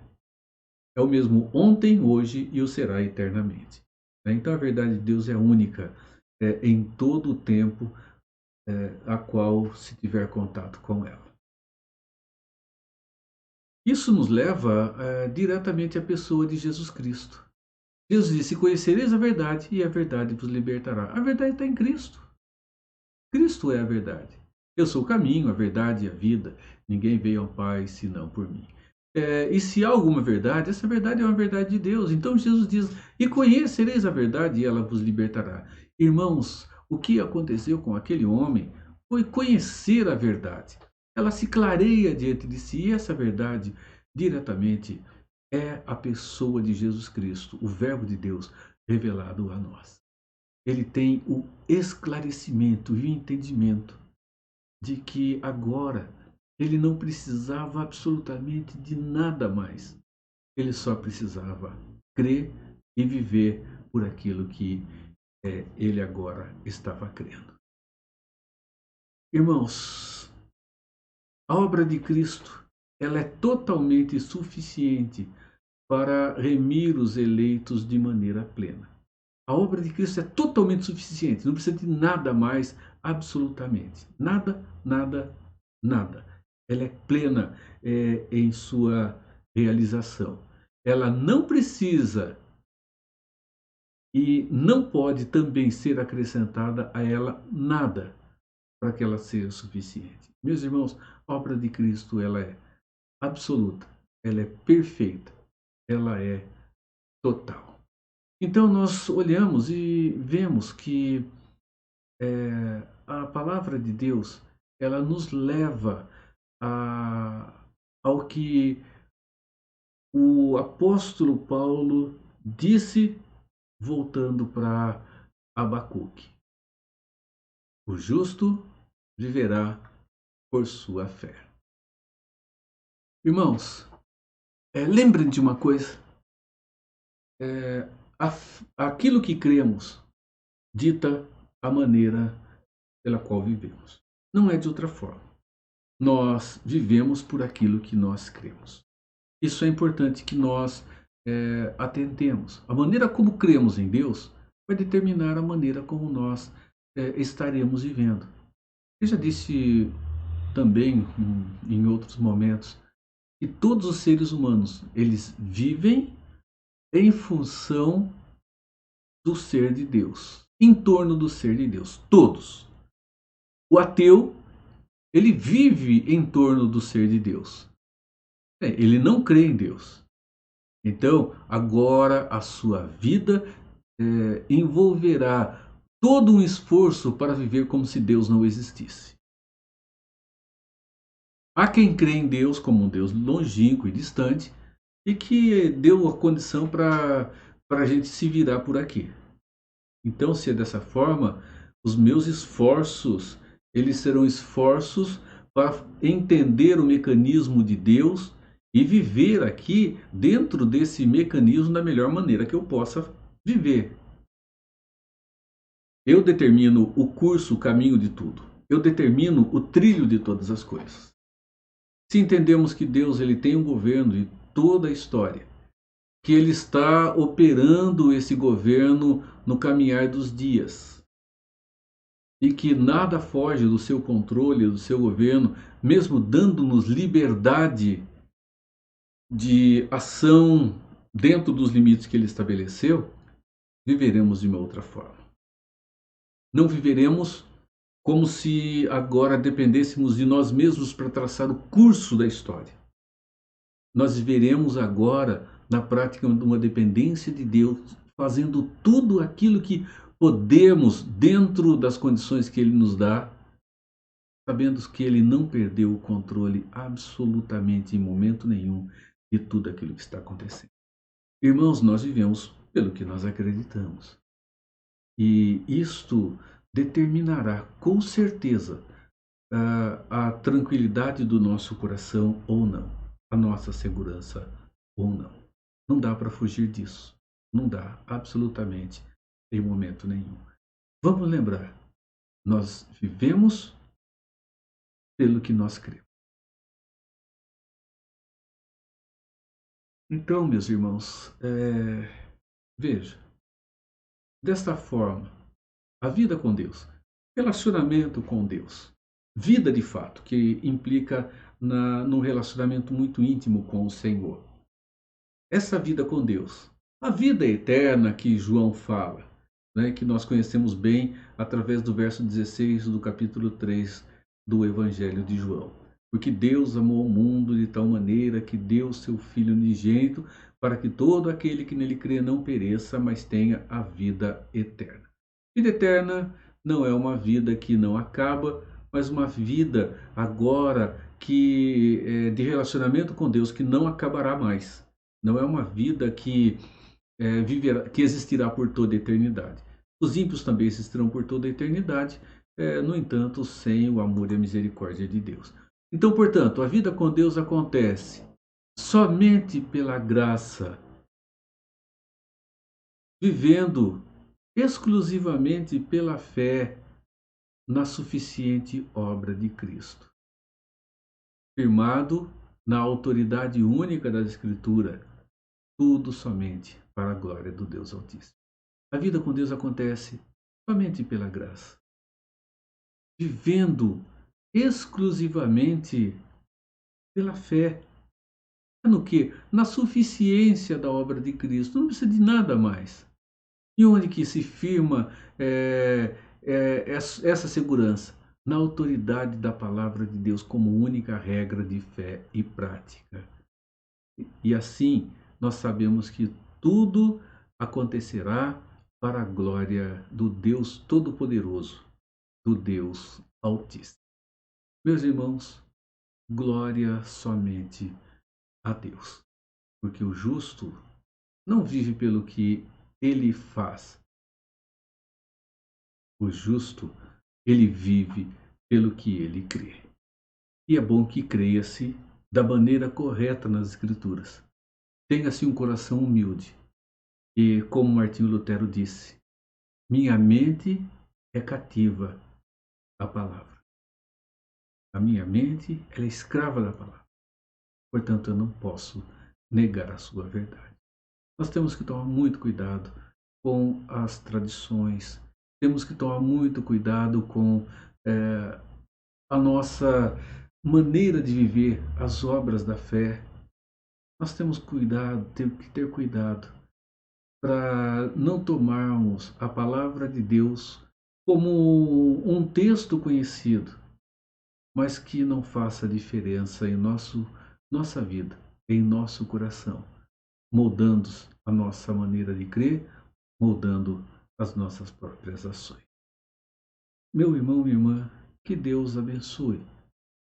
É o mesmo ontem, hoje e o será eternamente. Né? Então a verdade de Deus é única em todo o tempo a qual se tiver contato com ela. Isso nos leva diretamente à pessoa de Jesus Cristo. Jesus disse: conhecereis a verdade e a verdade vos libertará. A verdade está em Cristo. Cristo é a verdade. Eu sou o caminho, a verdade e a vida. Ninguém veio ao Pai senão por mim. E se há alguma verdade, essa verdade é uma verdade de Deus. Então Jesus diz: e conhecereis a verdade e ela vos libertará. Irmãos, o que aconteceu com aquele homem foi conhecer a verdade. Ela se clareia diante de si, e essa verdade diretamente é a pessoa de Jesus Cristo, o Verbo de Deus revelado a nós. Ele tem o esclarecimento e o entendimento de que agora ele não precisava absolutamente de nada mais. Ele só precisava crer e viver por aquilo que ele agora estava crendo. Irmãos, a obra de Cristo, ela é totalmente suficiente para remir os eleitos de maneira plena. A obra de Cristo é totalmente suficiente, não precisa de nada mais, absolutamente. Nada, nada, nada. Ela é plena em sua realização. Ela não precisa e não pode também ser acrescentada a ela nada para que ela seja suficiente. Meus irmãos, a obra de Cristo ela é absoluta, ela é perfeita, ela é total. Então nós olhamos e vemos que a palavra de Deus ela nos leva ao que o apóstolo Paulo disse voltando para Abacuque: o justo viverá por sua fé. Irmãos, lembrem de uma coisa: aquilo que cremos dita a maneira pela qual vivemos. Não é de outra forma. Nós vivemos por aquilo que nós cremos. Isso é importante que nós atentemos. A maneira como cremos em Deus vai determinar a maneira como nós estaremos vivendo. Eu já disse também em outros momentos que todos os seres humanos eles vivem em função do ser de Deus, em torno do ser de Deus, todos. O ateu, ele vive em torno do ser de Deus. Ele não crê em Deus. Então, agora a sua vida envolverá todo um esforço para viver como se Deus não existisse. Há quem crê em Deus como um Deus longínquo e distante e que deu a condição para a gente se virar por aqui. Então, se é dessa forma, os meus esforços, eles serão esforços para entender o mecanismo de Deus e viver aqui dentro desse mecanismo da melhor maneira que eu possa viver. Eu determino o curso, o caminho de tudo. Eu determino o trilho de todas as coisas. Se entendemos que Deus ele tem um governo e toda a história, que Ele está operando esse governo no caminhar dos dias e que nada foge do seu controle, do seu governo, mesmo dando-nos liberdade de ação dentro dos limites que Ele estabeleceu, viveremos de uma outra forma. Não viveremos como se agora dependêssemos de nós mesmos para traçar o curso da história. Nós viveremos agora na prática de uma dependência de Deus, fazendo tudo aquilo que podemos dentro das condições que Ele nos dá, sabendo que Ele não perdeu o controle absolutamente em momento nenhum de tudo aquilo que está acontecendo. Irmãos, nós vivemos pelo que nós acreditamos. E isto determinará com certeza a tranquilidade do nosso coração ou não, a nossa segurança ou não. Não dá para fugir disso. Não dá, absolutamente, em momento nenhum. Vamos lembrar, nós vivemos pelo que nós cremos. Então, meus irmãos, veja, desta forma, a vida com Deus, relacionamento com Deus, vida de fato, que implica num relacionamento muito íntimo com o Senhor. Essa vida com Deus, a vida eterna que João fala, né, que nós conhecemos bem através do verso 16 do capítulo 3 do Evangelho de João. Porque Deus amou o mundo de tal maneira que deu seu Filho unigênito para que todo aquele que nele crê não pereça, mas tenha a vida eterna. Vida eterna não é uma vida que não acaba, mas uma vida agora que de relacionamento com Deus que não acabará mais. Não é uma vida que viverá, que existirá por toda a eternidade. Os ímpios também existirão por toda a eternidade, no entanto, sem o amor e a misericórdia de Deus. Então, portanto, a vida com Deus acontece somente pela graça, vivendo exclusivamente pela fé na suficiente obra de Cristo, firmado na autoridade única da Escritura, tudo somente para a glória do Deus Altíssimo. A vida com Deus acontece somente pela graça, vivendo exclusivamente pela fé. No que? Na suficiência da obra de Cristo. Não precisa de nada mais. E onde que se firma essa segurança? Na autoridade da palavra de Deus como única regra de fé e prática. E assim nós sabemos que tudo acontecerá para a glória do Deus Todo-Poderoso, do Deus Altíssimo. Meus irmãos, glória somente a Deus, porque o justo não vive pelo que ele faz. O justo, ele vive pelo que ele crê. E é bom que creia-se da maneira correta nas Escrituras. Tenha-se um coração humilde. E, como Martinho Lutero disse, minha mente é cativa à palavra. A minha mente, ela é escrava da palavra. Portanto, eu não posso negar a sua verdade. Nós temos que tomar muito cuidado com as tradições, temos que tomar muito cuidado com a nossa maneira de viver as obras da fé. Nós temos que ter cuidado para não tomarmos a palavra de Deus como um texto conhecido, mas que não faça diferença em nossa vida, em nosso coração, moldando a nossa maneira de crer, moldando as nossas próprias ações. Meu irmão, minha irmã, que Deus abençoe,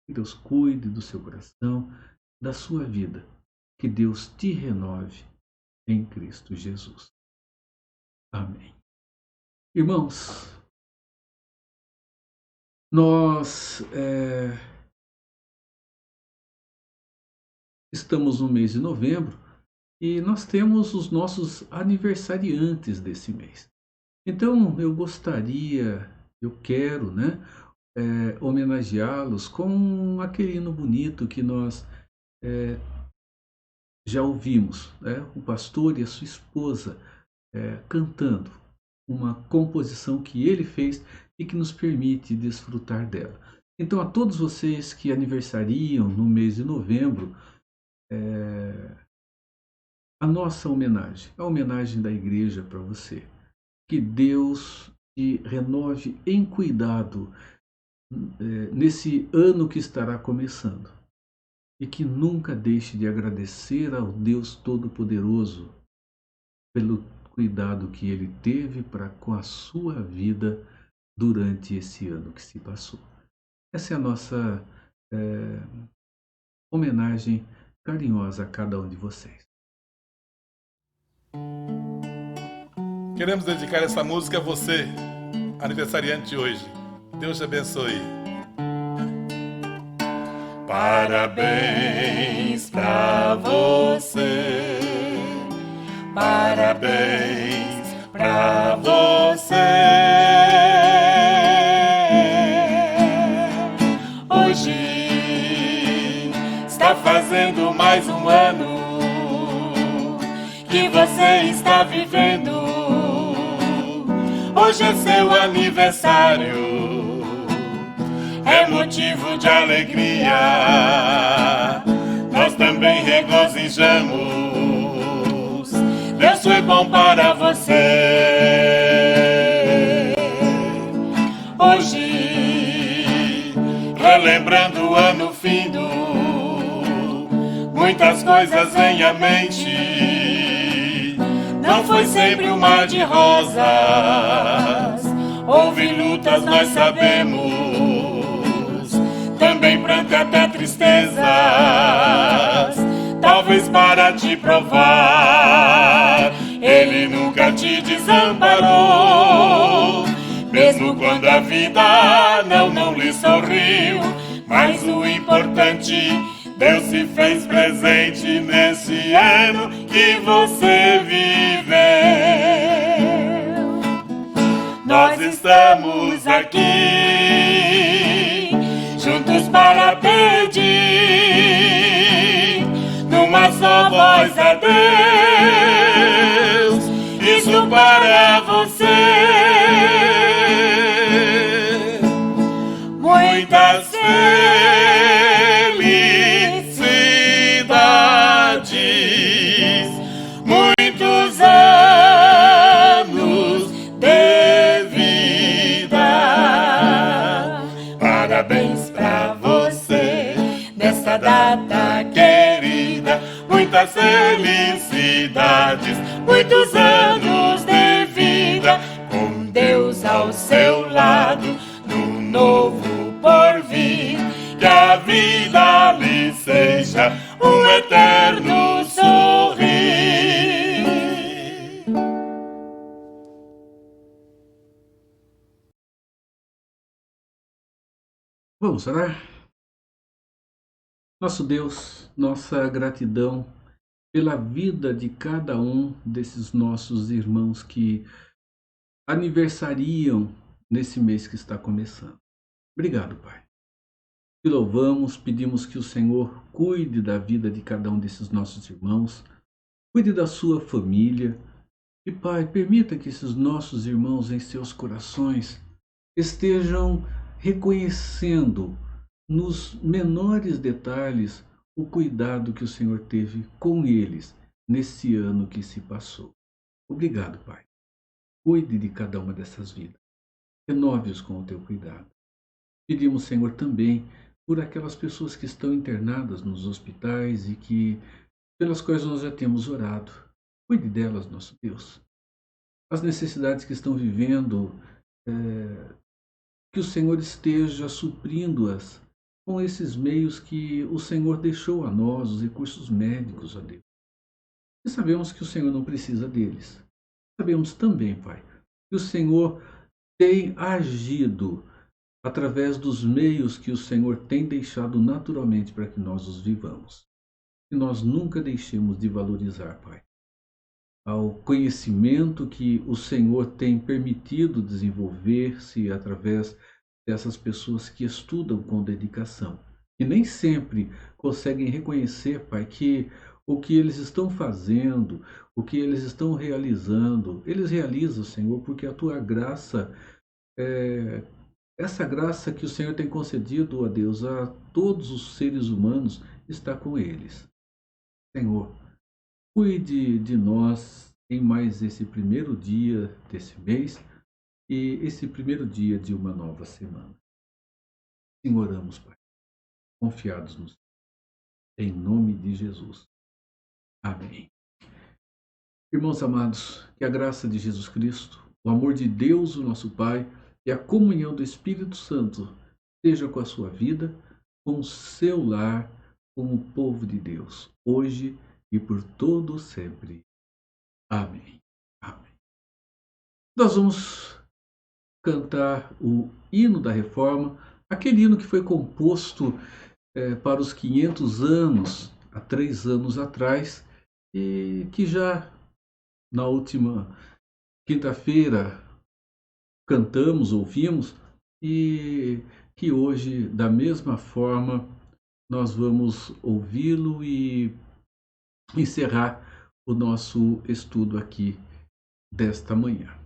que Deus cuide do seu coração, da sua vida, que Deus te renove em Cristo Jesus. Amém. Irmãos, nós estamos no mês de novembro e nós temos os nossos aniversariantes desse mês. Então eu quero, homenageá-los com aquele hino bonito que nós já ouvimos, né, o pastor e a sua esposa cantando uma composição que ele fez e que nos permite desfrutar dela. Então, a todos vocês que aniversariam no mês de novembro, a nossa homenagem, a homenagem da igreja para você. Que Deus te renove em cuidado nesse ano que estará começando. E que nunca deixe de agradecer ao Deus Todo-Poderoso pelo cuidado que Ele teve para com a sua vida durante esse ano que se passou. Essa é a nossa homenagem carinhosa a cada um de vocês. Queremos dedicar essa música a você, aniversariante de hoje. Deus te abençoe. Parabéns pra você, parabéns pra você. Hoje está fazendo mais um ano que você está vivendo. Hoje é seu aniversário, é motivo de alegria. Nós também regozijamos. Deus foi bom para você. Hoje, relembrando o ano findo, muitas coisas vêm à mente. Não foi sempre um mar de rosas, houve lutas, nós sabemos. Também pranto e até tristezas, talvez para te provar. Ele nunca te desamparou, mesmo quando a vida não lhe sorriu. Mas o importante, Deus se fez presente nesse ano que você viveu. Nós estamos aqui juntos para pedir numa só voz a Deus, isso para você. Muitas felicidades, muitos anos de vida. Parabéns pra você nessa data querida. Muitas felicidades, muitos anos de vida, com Deus ao seu lado, no novo porvir. Que a vida lhe seja um eterno sorrir. Vamos orar? Nosso Deus, nossa gratidão pela vida de cada um desses nossos irmãos que aniversariam nesse mês que está começando. Obrigado, Pai. Te louvamos, pedimos que o Senhor cuide da vida de cada um desses nossos irmãos, cuide da sua família. E, Pai, permita que esses nossos irmãos em seus corações estejam reconhecendo nos menores detalhes o cuidado que o Senhor teve com eles nesse ano que se passou. Obrigado, Pai. Cuide de cada uma dessas vidas. Renove-os com o teu cuidado. Pedimos, Senhor, também por aquelas pessoas que estão internadas nos hospitais e que pelas quais nós já temos orado. Cuide delas, nosso Deus. As necessidades que estão vivendo, que o Senhor esteja suprindo-as com esses meios que o Senhor deixou a nós, os recursos médicos, ó Deus. E sabemos que o Senhor não precisa deles. Sabemos também, Pai, que o Senhor tem agido através dos meios que o Senhor tem deixado naturalmente para que nós os vivamos. E nós nunca deixemos de valorizar, Pai, ao conhecimento que o Senhor tem permitido desenvolver-se através dessas pessoas que estudam com dedicação. E nem sempre conseguem reconhecer, Pai, que o que eles estão fazendo, o que eles estão realizando. Eles realizam, Senhor, porque a tua graça, essa graça que o Senhor tem concedido, ó Deus, a todos os seres humanos, está com eles. Senhor, cuide de nós em mais esse primeiro dia desse mês e esse primeiro dia de uma nova semana. Sim, oramos, Pai, confiados no Senhor. Em nome de Jesus. Amém. Irmãos amados, que a graça de Jesus Cristo, o amor de Deus, o nosso Pai, e a comunhão do Espírito Santo seja com a sua vida, com o seu lar, com o povo de Deus, hoje e por todo sempre. Amém. Amém. Nós vamos cantar o hino da Reforma, aquele hino que foi composto para os 500 anos, há 3 anos atrás, e que já na última quinta-feira cantamos, ouvimos, e que hoje, da mesma forma, nós vamos ouvi-lo e encerrar o nosso estudo aqui desta manhã.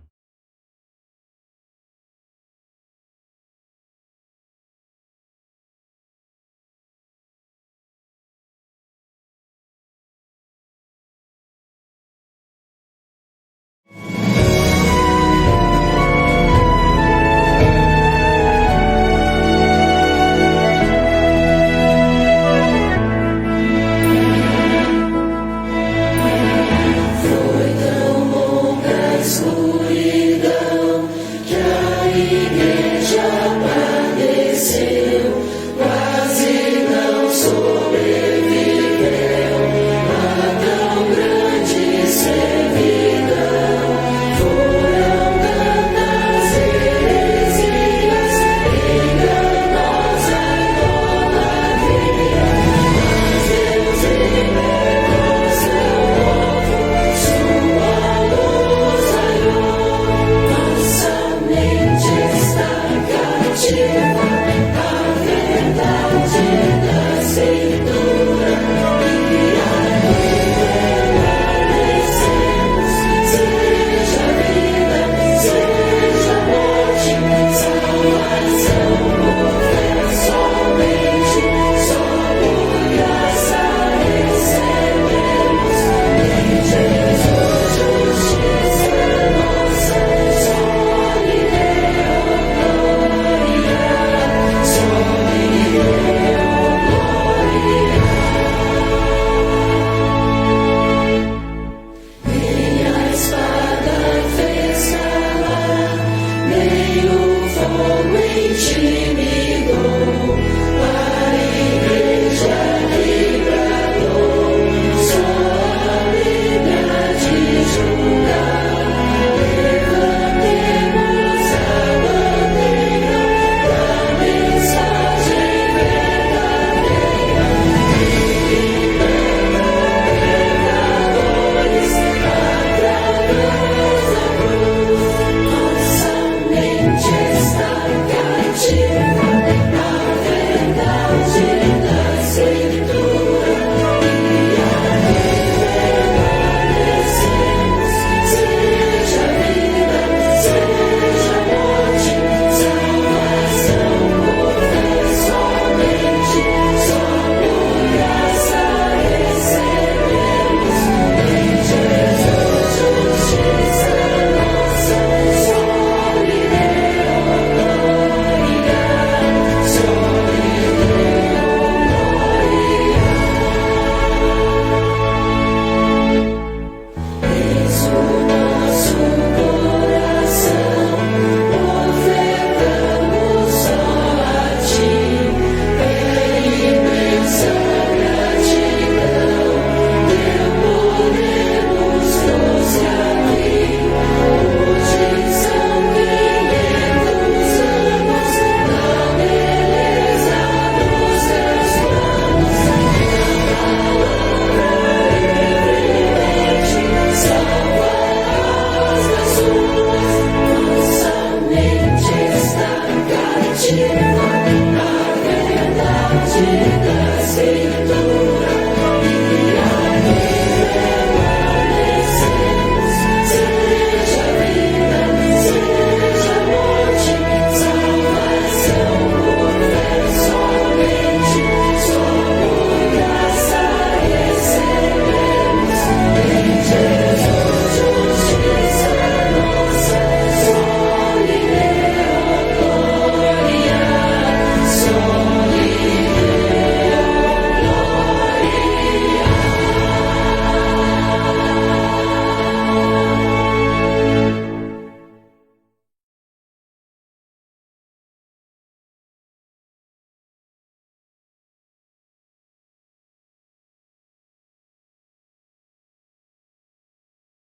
A verdade